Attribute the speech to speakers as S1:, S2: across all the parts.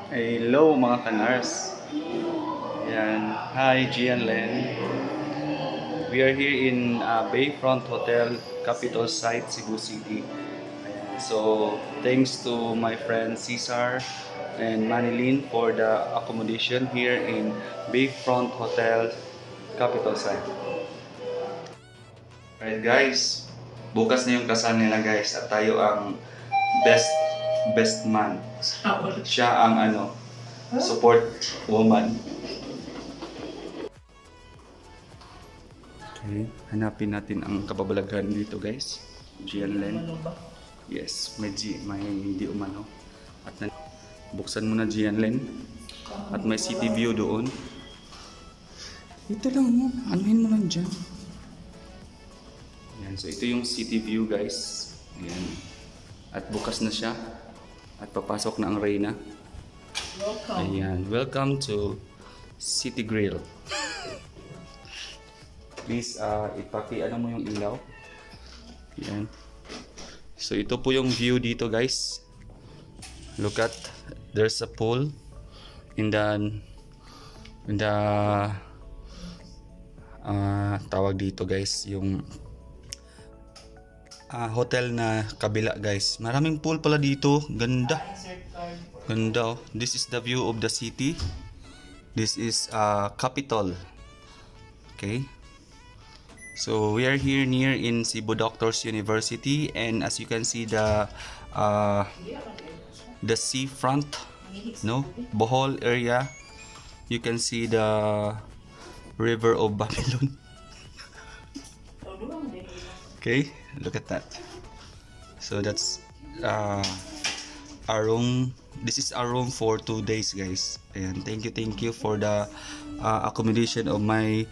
S1: Hello mga kanars. Yan. Hi, Gian Len. We are here in Bayfront Hotel, capital site, Cebu City. Ayan. So, thanks to my friend Cesar and Manilyn for the accommodation here in Bayfront Hotel, capital site. Alright guys, bukas na yung kasal nila guys at tayo ang best man. Siya ang support woman. Okay, hanapin natin ang kababalaghan dito guys. Gian Len. Yes, may di umano. At buksan mo na Gian Len. At may city view doon. Ito lang mo, anuhin mo lang dyan. Yan, so ito yung city view guys. Ayan. At bukas na siya. At papasok na ang Reyna. Welcome. Ayan, welcome to City Grill. Please, ipaki-ano mo yung ilaw. Ayan. So ito po yung view dito guys. Look at, there's a pool in the tawag dito guys, yung hotel na kabila guys. Maraming pool pala dito. Ganda. Ganda oh. This is the view of the city. This is capital. Okay. So we are here near in Cebu Doctors University, and as you can see the seafront, no, Bohol area. You can see the river of Babylon. Okay, look at that. So that's our room. This is our room for 2 days guys. And thank you for the accommodation of my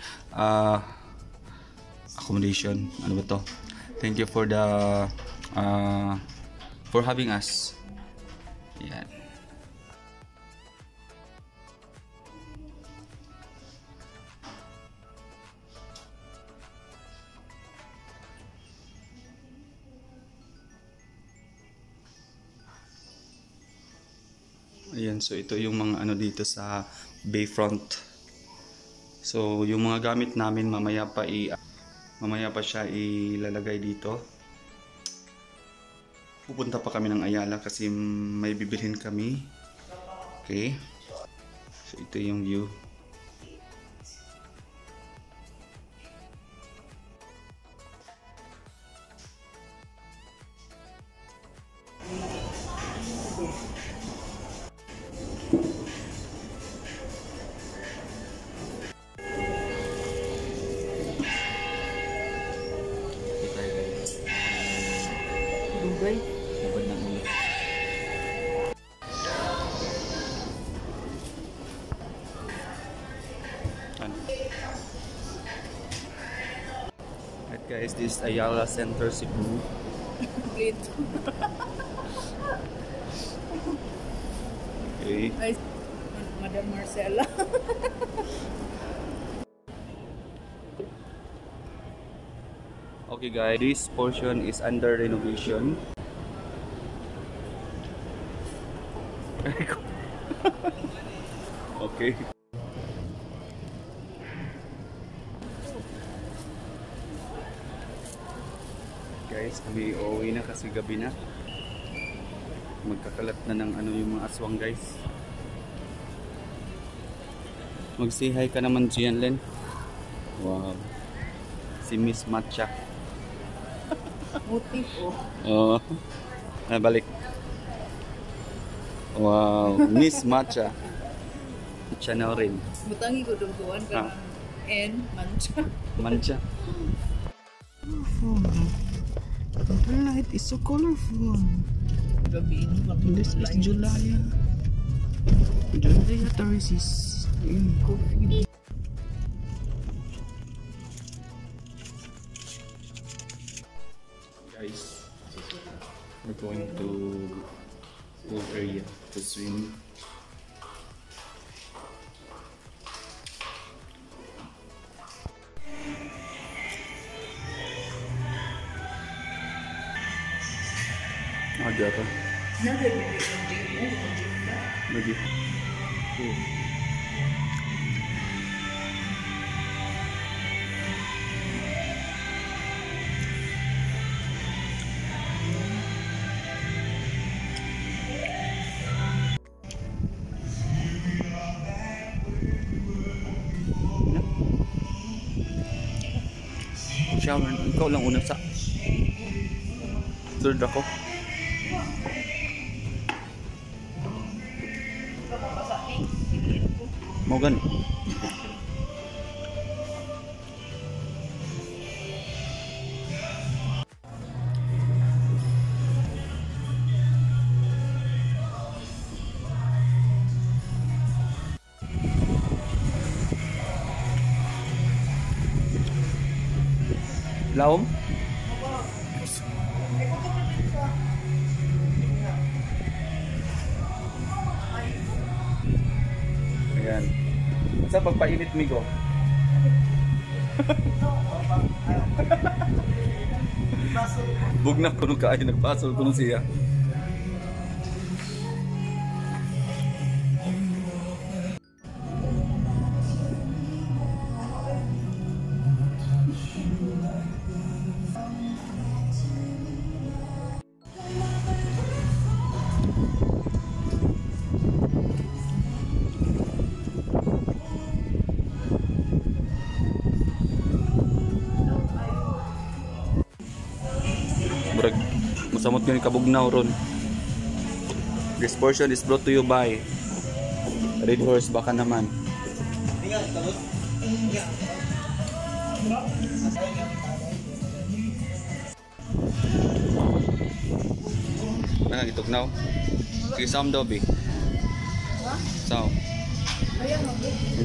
S1: accommodation. Ano ba to? Thank you for the for having us. Yan. Ayan, so ito yung mga ano dito sa Bayfront. So yung mga gamit namin mamaya pa siya ilalagay dito. Pupunta pa kami ng Ayala kasi may bibilhin kami. Okay. So ito yung view.
S2: Dugay.
S1: Labad ng ulo. At guys, this is Ayala Center Cebu.
S2: Plate.
S1: Okay.
S2: Ay, Madam Marcela.
S1: Okay guys, this portion is under renovation. Okay. Guys, kami uuwi na kasi gabi na. Magkakalat na ng yung mga aswang guys. Mag-say hi ka naman Gian Len. Wow. Si Miss Matcha.
S2: Motif oh.
S1: Oo. Balik. Wow, Miss Matcha. Channel rin.
S2: Butangi ko dugtuan ka and mancha.
S1: Mancha.
S3: The light is so colorful.
S2: Gabi ini
S3: This is Julia. Julia Terraces.
S2: coffee.
S1: Guys, we're going to pool area to swim. Ada apa?
S2: Nada bibig ng gym mo,
S1: Lagi. Shower, ikaw lang una sa third ako. Mau gani. Laom? Ayan. Sa pagpainit migo. Bugnap ko nung kaayo nagpasol ko nung siya. Murag musamot yun kabugnaw ron. This portion is brought to you by Red Horse baka naman. Ano itugnaw? Sige, sound daw bi. Sound.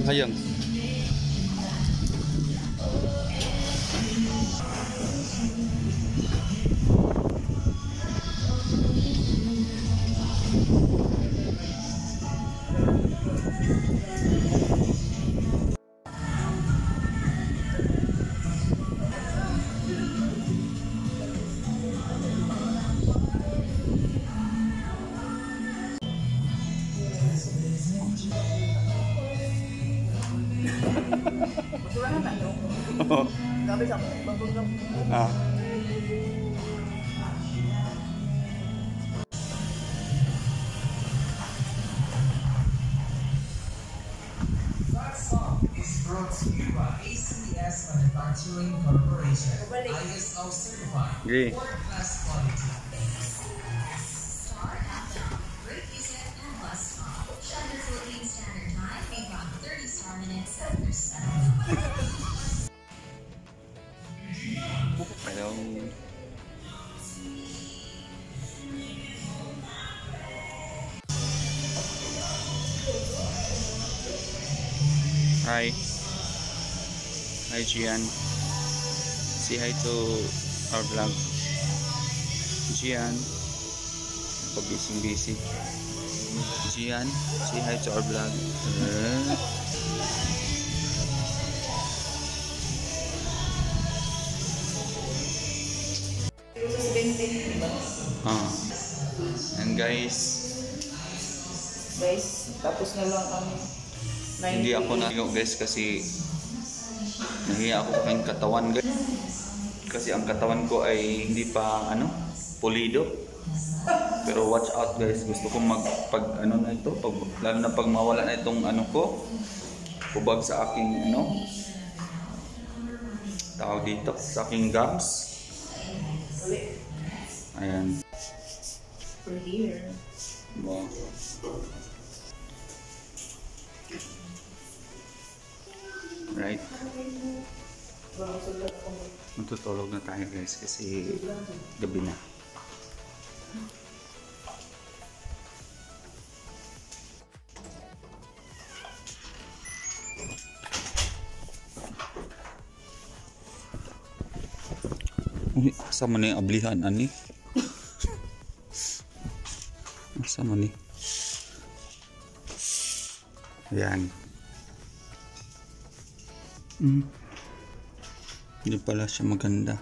S1: Hayang. Ah.
S4: Is brought to you by ACS Manufacturing Corporation. ISO certified.
S1: Okay.
S4: World-class quality.
S5: Star FM, great music and less talk. Shut your Philippine Standard Time, we got 30 star minutes after 7.
S1: Hello. Hi. Hi Gian. Say hi to our vlog. Gian. Ako busy. Gian, say hi to our vlog. And guys,
S2: tapos na lang ang
S1: hindi ako naligo guys kasi nahiya ako kayong katawan guys. Kasi ang katawan ko ay hindi pa pulido. Pero watch out guys, gusto ko pag na ito, lalo na pag mawala na itong ko, hubag sa aking tawag dito, sa aking gums. Ayan.
S2: for here.
S1: Wow. Right. Matutulog na tayo guys kasi gabi na. Uy, asa man yung ablihan ani? Asa man ni? Ayan. Hindi pala siya maganda.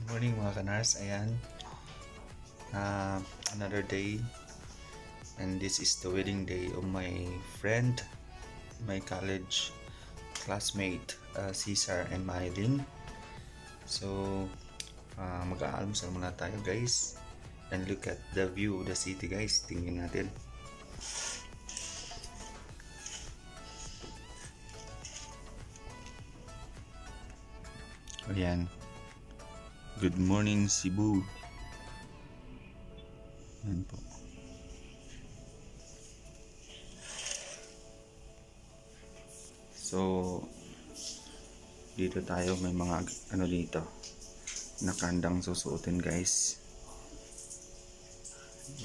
S1: Morning mga kanars, ayan. Another day, and this is the wedding day of my friend, my college classmate, Cesar and Mylene. So mag-aalmusal muna tayo guys, and look at the view of the city guys. Tingnan natin. Ayan. Good morning Cebu. Ayan po. So dito tayo, may mga ano dito nakandang susuotin guys.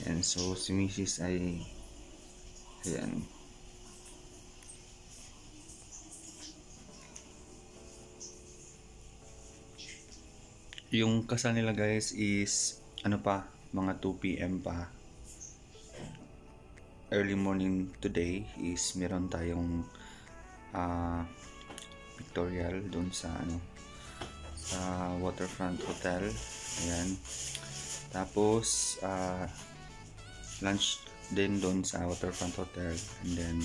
S1: Ayan, so si Mrs. ay ayan. Yung kasal nila guys is ano pa, mga 2 PM pa. Early morning today is meron tayong pictorial doon sa ano, sa Waterfront Hotel. Ayan. Tapos lunch din doon sa Waterfront Hotel, and then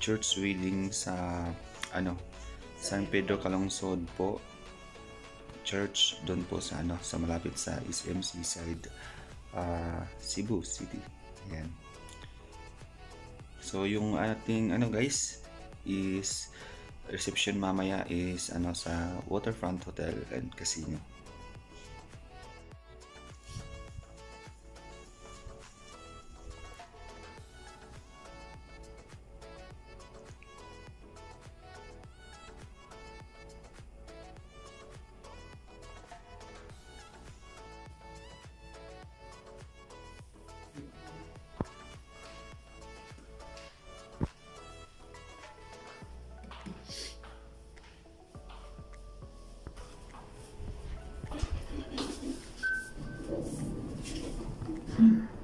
S1: church wedding sa ano, San Pedro Calungsod po church, doon po sa ano, sa malapit sa SMC side, Cebu City. Ayan. So yung ating ano guys is reception mamaya is ano, sa Waterfront Hotel and Casino.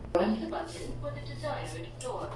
S6: Press the button for the desired door.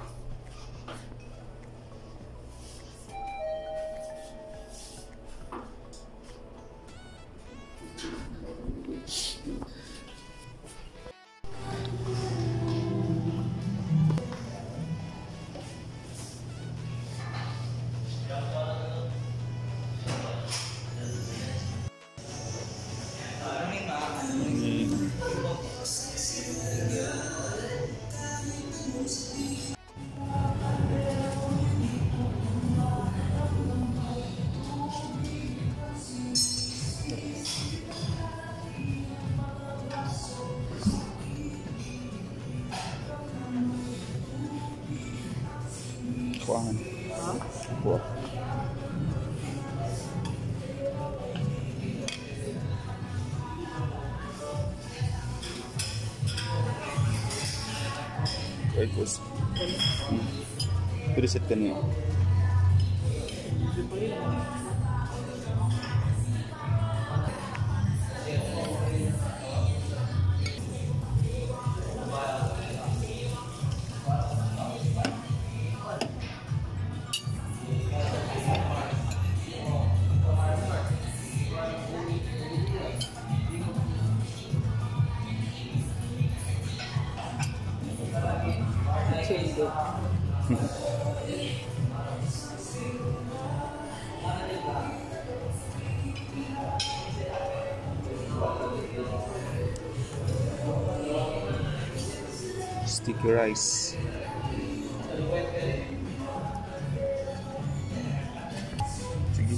S1: Kuangan. Kuha. Wait, boss. Pero set ka niya. Sticky rice. Sige.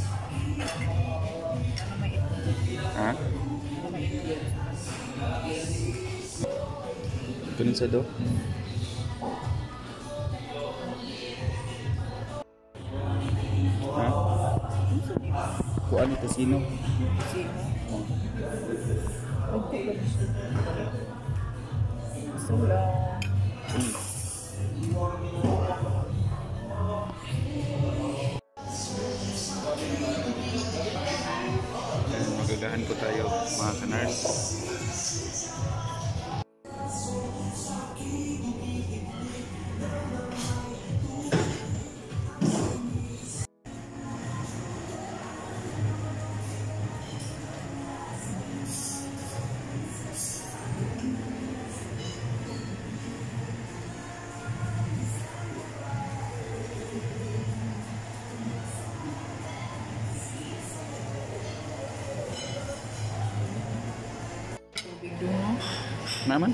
S1: Ha? Kunin sa do? Ha? Kuan ito sino? Magagahan po tayo mga kanars. Naman?